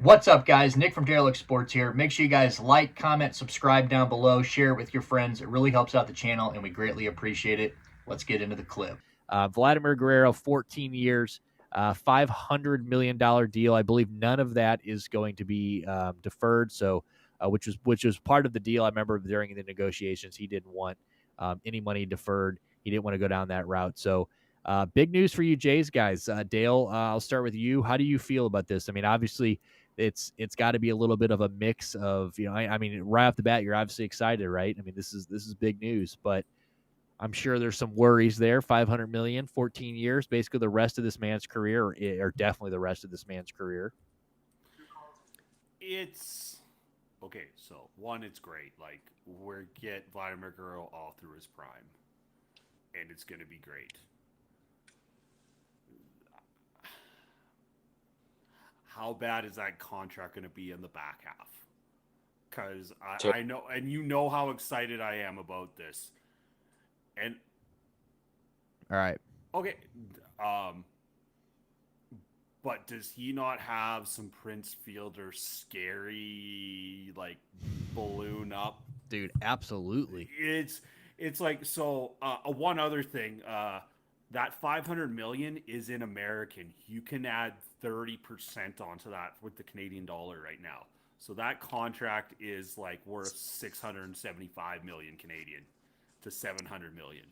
What's up, guys? Nick from Derelict Sports here. Make sure you guys like, comment, subscribe down below, share it with your friends. It really helps out the channel, and we greatly appreciate it. Let's get into the clip. Vladimir Guerrero, 14 years, $500 million deal. I believe none of that is going to be deferred. So, which was part of the deal. I remember during the negotiations, he didn't want any money deferred. He didn't want to go down that route. So, big news for you, Jays guys. Dale, I'll start with you. How do you feel about this? I mean, obviously, it's got to be a little bit of a mix of I mean, right off the bat, you're obviously excited, right? I mean, this is big news, but I'm sure there's some worries there. 500 million, 14 years, basically the rest of this man's career, or definitely the rest of this man's career. It's okay. So one, it's great. Like we're get Vladimir Guerrero all through his prime, and it's going to be great. How bad is that contract going to be in the back half? Because I know, and you know how excited I am about this. And All right. okay, um, but does he not have some Prince Fielder scary like balloon up? Dude, absolutely. It's like so. One other thing, that 500 million is in American. You can add 30% onto that with the Canadian dollar right now. So that contract is like worth 675 million Canadian to 700 million.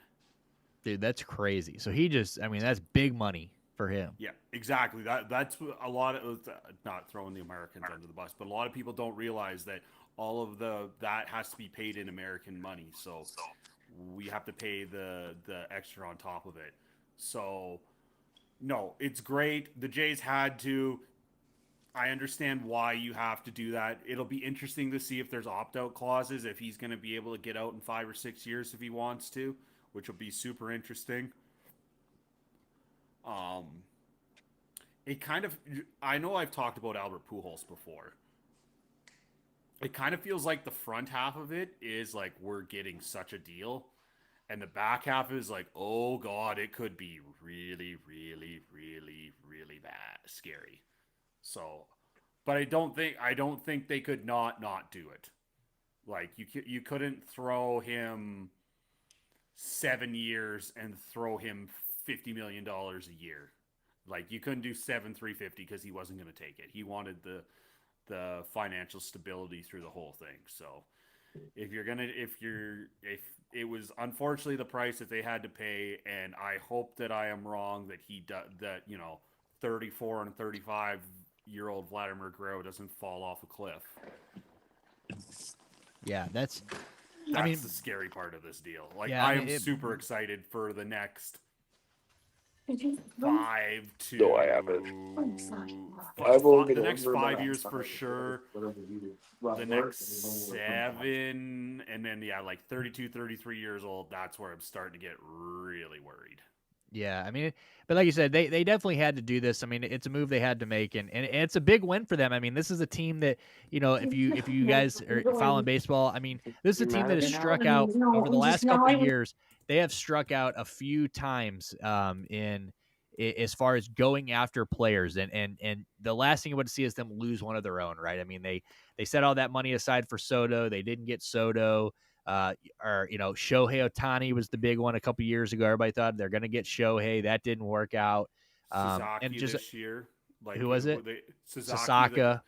Dude, that's crazy. So he just, I mean, that's big money for him. Yeah, exactly. That's a lot of not throwing the Americans under the bus, but a lot of people don't realize that all of that has to be paid in American money. So we have to pay the extra on top of it. So no, it's great. The Jays had to. I understand why you have to do that. It'll be interesting to see if there's opt-out clauses, if he's going to be able to get out in 5 or 6 years if he wants to, which will be super interesting. Um, it kind of, I know I've talked about Albert Pujols before. It kind of feels like the front half of it is like we're getting such a deal, and the back half is like, oh god, it could be really, really, really, really bad, scary. So, but I don't think they could not do it. Like you couldn't throw him 7 years and throw him $50 million a year. Like you couldn't do 7 350 because he wasn't going to take it. He wanted the financial stability through the whole thing. So if it was unfortunately the price that they had to pay, and I hope that I am wrong that 34 and 35-year-old Vladimir Guerrero doesn't fall off a cliff. Yeah, that's the scary part of this deal. Like yeah, I am super excited for the next 5 to No, I haven't. the next 5 years for sure. The next 7, and then like 32, 33 years old. That's where I'm starting to get really worried. Yeah, I mean, but like you said, they definitely had to do this. I mean, it's a move they had to make, and it's a big win for them. I mean, this is a team that if you guys are following baseball, I mean, this is a team that has struck out over the last couple of years. They have struck out a few times in as far as going after players, and the last thing you want to see is them lose one of their own, right? I mean, they set all that money aside for Soto. They didn't get Soto. Shohei Ohtani was the big one a couple years ago. Everybody thought they're going to get Shohei. That didn't work out. Sasaki this year. Like who was it? Sasaka.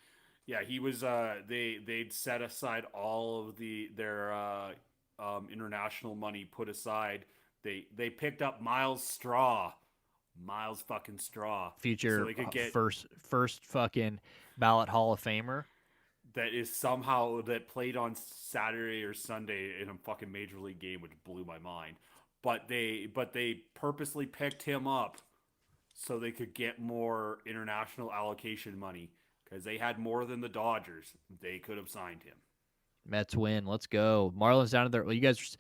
Yeah, he was. They'd set aside all of their international money put aside. They picked up Miles Straw. Miles fucking Straw. Future so they could get first fucking ballot Hall of Famer. That is somehow that played on Saturday or Sunday in a fucking major league game, which blew my mind. But they purposely picked him up so they could get more international allocation money because they had more than the Dodgers. They could have signed him. Mets win. Let's go. Marlins down there. Are you guys just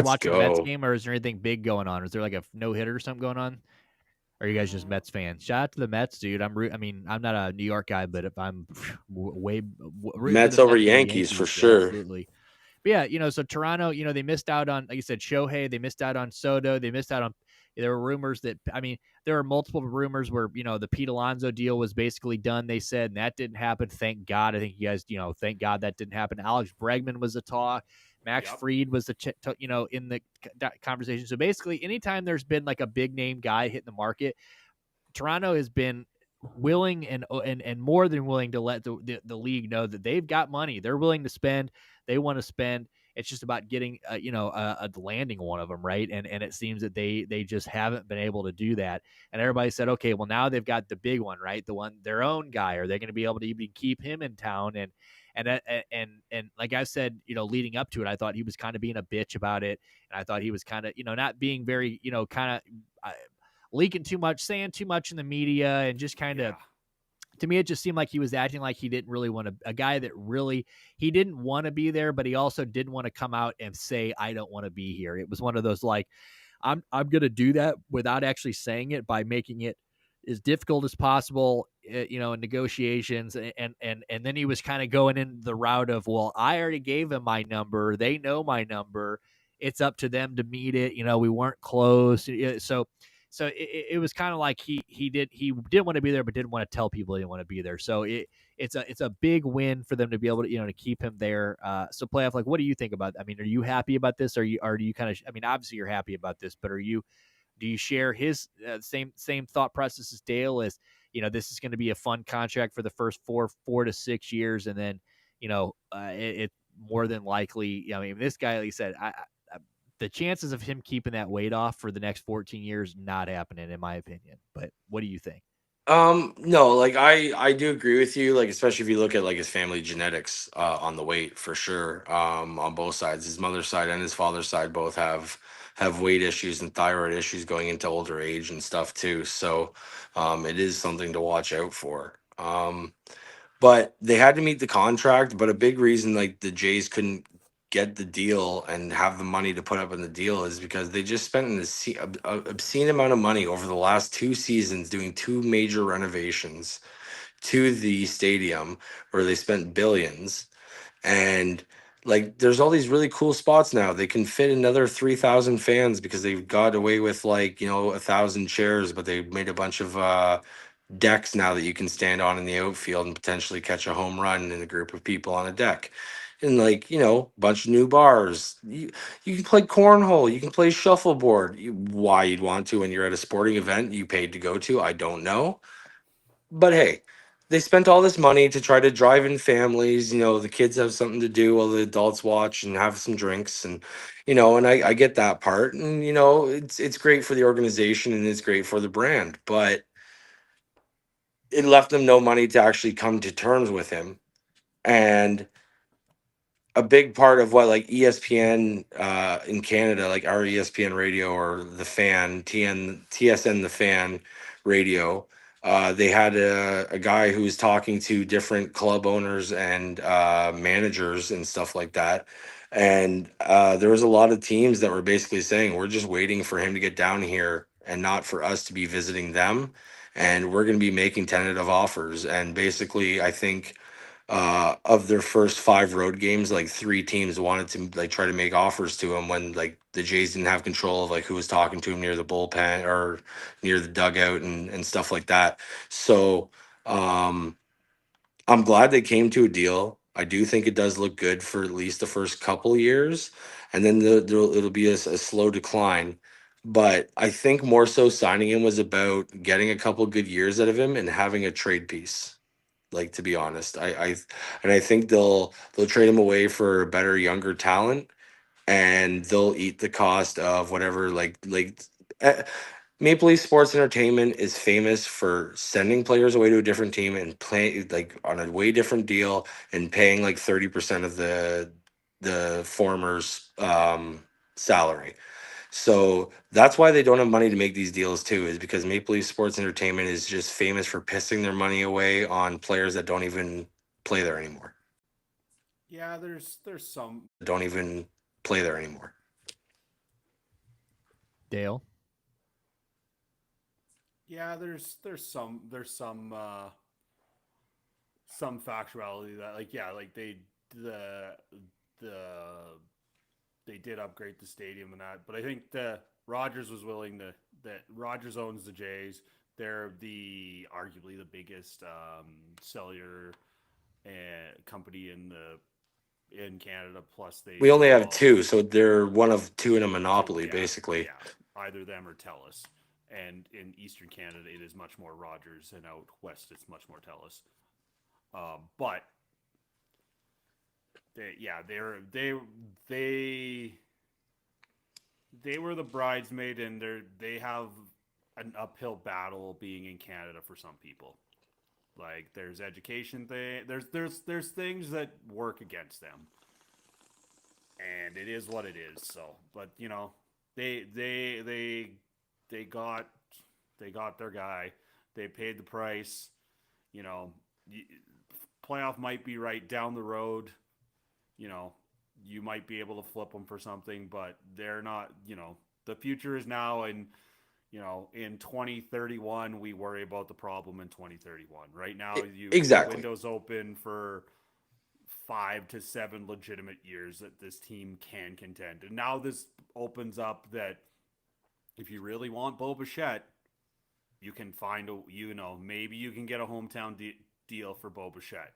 watching the Mets game, or is there anything big going on? Is there like a no hitter or something going on? Or are you guys just Mets fans? Shout out to the Mets, dude. I'm not a New York guy, but if I'm Mets over Yankees for sure. Absolutely. But yeah, so Toronto, they missed out on, like you said, Shohei. They missed out on Soto. They missed out on, There were rumors that, I mean, there are multiple rumors where, the Pete Alonso deal was basically done, they said, and that didn't happen. Thank God. I think you guys, thank God that didn't happen. Alex Bregman was a talk. Max Fried was in the conversation. So basically, anytime there's been like a big name guy hitting the market, Toronto has been willing and more than willing to let the league know that they've got money. They're willing to spend. They want to spend. It's just about getting, landing one of them, right? And it seems that they just haven't been able to do that. And everybody said, okay, well, now they've got the big one, right? The one, their own guy. Are they going to be able to even keep him in town? And like I said, leading up to it, I thought he was kind of being a bitch about it, and I thought he was kind of, not being very, kind of leaking too much, saying too much in the media, and just kind of. To me, it just seemed like he was acting like he didn't really want to, a guy that really, he didn't want to be there, but he also didn't want to come out and say, I don't want to be here. It was one of those, like, I'm going to do that without actually saying it, by making it as difficult as possible, in negotiations. And then he was kind of going in the route of, well, I already gave him my number. They know my number. It's up to them to meet it. We weren't close. So it was kind of like he didn't want to be there, but didn't want to tell people he didn't want to be there. So it's a big win for them to be able to, to keep him there. So playoff, like, what do you think about? I mean, are you happy about this? Or do you kind of? I mean, obviously you're happy about this, but do you share his same thought process as Dale? As this is going to be a fun contract for the first 4 to 6 years, and then it more than likely. I mean, this guy, like you said, the chances of him keeping that weight off for the next 14 years, not happening, in my opinion. But what do you think? No, like I do agree with you, like especially if you look at like his family genetics on the weight for sure. On both sides, his mother's side and his father's side both have weight issues and thyroid issues going into older age and stuff too. So it is something to watch out for. But they had to meet the contract. But a big reason like the Jays couldn't get the deal and have the money to put up in the deal is because they just spent an obscene amount of money over the last 2 seasons doing 2 major renovations to the stadium where they spent billions. And like there's all these really cool spots now. They can fit another 3,000 fans because they've got away with like, 1,000 chairs, but they made a bunch of decks now that you can stand on in the outfield and potentially catch a home run in a group of people on a deck. And like, bunch of new bars. You can play cornhole, you can play shuffleboard. Why you'd want to when you're at a sporting event you paid to go to, I don't know. But hey, they spent all this money to try to drive in families. The kids have something to do while the adults watch and have some drinks, and I get that part. And it's great for the organization and it's great for the brand, but it left them no money to actually come to terms with him. And a big part of what like ESPN in Canada, like our ESPN radio or the fan, TSN the fan radio, they had a guy who was talking to different club owners and managers and stuff like that. And there was a lot of teams that were basically saying, we're just waiting for him to get down here and not for us to be visiting them. And we're going to be making tentative offers. And basically, I think of their first 5 road games, like 3 teams wanted to like try to make offers to him when like the Jays didn't have control of like who was talking to him near the bullpen or near the dugout and stuff like that. So I'm glad they came to a deal. I do think it does look good for at least the first couple years, and then it'll be a slow decline. But I think more so signing him was about getting a couple good years out of him and having a trade piece. Like, to be honest, I think they'll trade him away for better younger talent, and they'll eat the cost of whatever uh, Maple Leaf Sports Entertainment is famous for sending players away to a different team and playing like on a way different deal and paying like 30% of the former's salary. So that's why they don't have money to make these deals too, is because Maple Leaf Sports Entertainment is just famous for pissing their money away on players that don't even play there anymore. Yeah, there's some Don't even play there anymore. Dale? Yeah, there's some factuality that like like the they did upgrade the stadium and that, but I think Rogers was willing to. That Rogers owns the Jays. They're arguably the biggest cellular company in Canada. Plus, We only have two, so they're one of two in a monopoly, yeah, basically. Yeah, either them or TELUS. And in Eastern Canada, it is much more Rogers, and out west, it's much more TELUS. But they were the bridesmaid, and they have an uphill battle being in Canada for some people. Like there's education there's things that work against them, and it is what it is. So, but you know, they got their guy. They paid the price. You know, playoff might be right down the road. You know, you might be able to flip them for something, but they're not. You know, the future is now, and you know, in 2031, we worry about the problem in 2031. Right now, Exactly. Windows open for 5 to 7 legitimate years that this team can contend. And now this opens up that if you really want Bo Bichette, you can find maybe you can get a hometown deal for Bo Bichette.